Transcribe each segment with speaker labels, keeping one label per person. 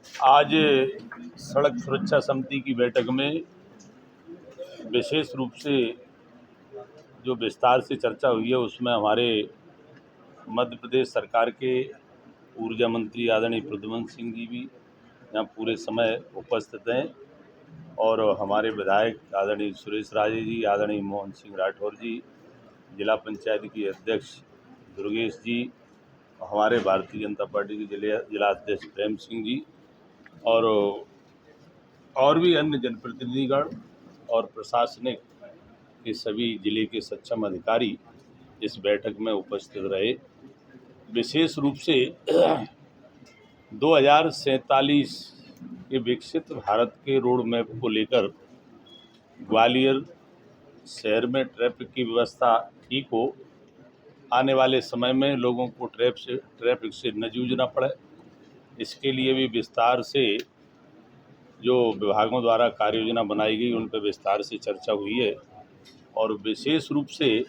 Speaker 1: आज सड़क सुरक्षा समिति की बैठक में विशेष रूप से जो विस्तार से चर्चा हुई है उसमें हमारे मध्य प्रदेश सरकार के ऊर्जा मंत्री आदरणीय प्रद्युम्न सिंह जी भी यहाँ पूरे समय उपस्थित हैं और हमारे विधायक आदरणीय सुरेश राजे जी, आदरणीय मोहन सिंह राठौर जी, जिला पंचायत की अध्यक्ष दुर्गेश जी, हमारे भारतीय जनता पार्टी के जिला अध्यक्ष प्रेम सिंह जी और भी अन्य जनप्रतिनिधिगण और प्रशासनिक के सभी जिले के सक्षम अधिकारी इस बैठक में उपस्थित रहे। विशेष रूप से 2047 के विकसित भारत के रोड मैप को लेकर ग्वालियर शहर में ट्रैफिक की व्यवस्था ठीक हो, आने वाले समय में लोगों को ट्रैफिक से न जूझना पड़े, इसके लिए भी विस्तार से जो विभागों द्वारा कार्य योजना बनाई गई उन पर विस्तार से चर्चा हुई है। और विशेष रूप से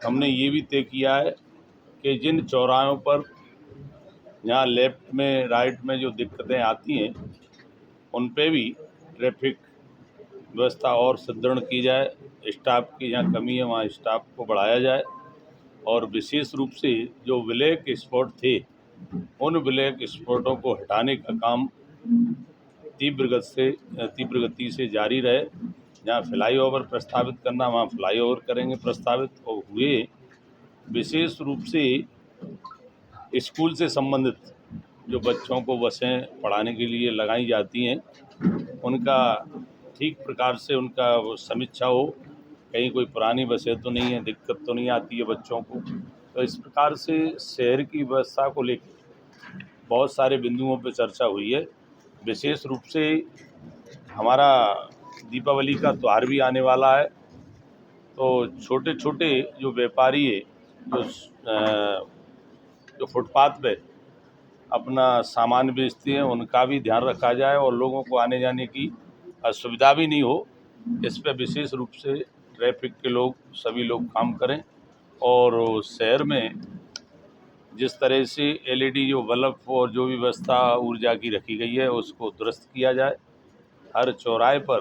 Speaker 1: हमने ये भी तय किया है कि जिन चौराहों पर यहाँ लेफ्ट में राइट में जो दिक्कतें आती हैं उन पे भी ट्रैफिक व्यवस्था और सुदृढ़ की जाए, स्टाफ की जहाँ कमी है वहाँ स्टाफ को बढ़ाया जाए और विशेष रूप से जो ब्लैक स्पॉट थे उन ब्लैक स्पॉटों को हटाने का काम तीव्र गति से जारी रहे। जहाँ फ्लाईओवर प्रस्तावित करना वहाँ फ्लाईओवर करेंगे प्रस्तावित और हुए। विशेष रूप से स्कूल से संबंधित जो बच्चों को बसें पढ़ाने के लिए लगाई जाती हैं उनका ठीक प्रकार से उनका वो समीक्षा हो, कहीं कोई पुरानी बसें तो नहीं है, दिक्कत तो नहीं आती है बच्चों को। तो इस प्रकार से शहर की व्यवस्था को लेकर बहुत सारे बिंदुओं पर चर्चा हुई है। विशेष रूप से हमारा दीपावली का त्यौहार भी आने वाला है, तो छोटे छोटे जो व्यापारी है जो फुटपाथ पे अपना सामान बेचते हैं उनका भी ध्यान रखा जाए और लोगों को आने जाने की असुविधा भी नहीं हो, इस पर विशेष रूप से ट्रैफिक के सभी लोग काम करें। और शहर में जिस तरह से LED जो बल्ब और जो भी व्यवस्था ऊर्जा की रखी गई है उसको दुरुस्त किया जाए, हर चौराहे पर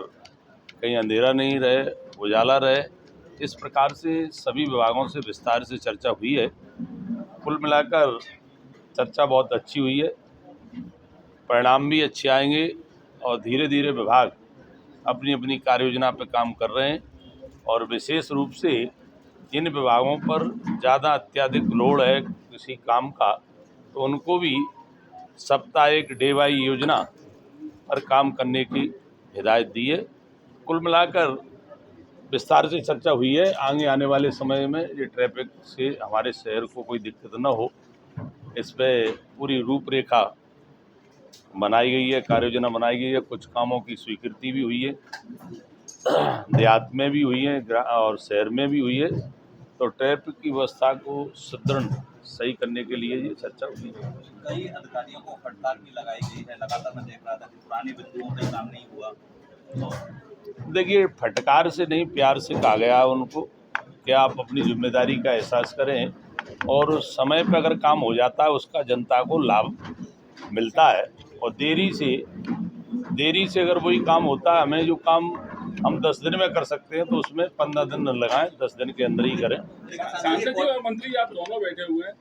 Speaker 1: कहीं अंधेरा नहीं रहे, उजाला रहे। इस प्रकार से सभी विभागों से विस्तार से चर्चा हुई है। कुल मिलाकर चर्चा बहुत अच्छी हुई है, परिणाम भी अच्छे आएंगे और धीरे धीरे विभाग अपनी अपनी कार्य योजना पर काम कर रहे हैं। और विशेष रूप से जिन विभागों पर ज़्यादा अत्यधिक लोड है किसी काम का तो उनको भी साप्ताहिक डे बाई योजना पर काम करने की हिदायत दी है। कुल मिलाकर विस्तार से चर्चा हुई है। आगे आने वाले समय में ये ट्रैफिक से हमारे शहर को कोई दिक्कत न हो, इस पर पूरी रूपरेखा बनाई गई है, कार्य योजना बनाई गई है। कुछ कामों की स्वीकृति भी हुई है, देहात में भी हुई है और शहर में भी हुई है। तो ट्रैफिक की व्यवस्था को सुदृढ़ सही करने के लिए ये चर्चा हुई है।
Speaker 2: कई अधिकारियों को हड़ताल भी लगाई गई है, लगातार मैं देख रहा था कि पुराने बिंदुओं पे काम नहीं हुआ। तो
Speaker 1: देखिए, फटकार से नहीं प्यार से कहा गया है उनको कि आप अपनी जिम्मेदारी का एहसास करें और समय पर अगर काम हो जाता है उसका जनता को लाभ मिलता है। और देरी से अगर वही काम होता है, हमें जो काम हम 10 दिन में कर सकते हैं तो उसमें 15 दिन न लगाएं, 10 दिन के अंदर ही करें।
Speaker 3: सांसद जी और मंत्री आप दोनों बैठे हुए हैं,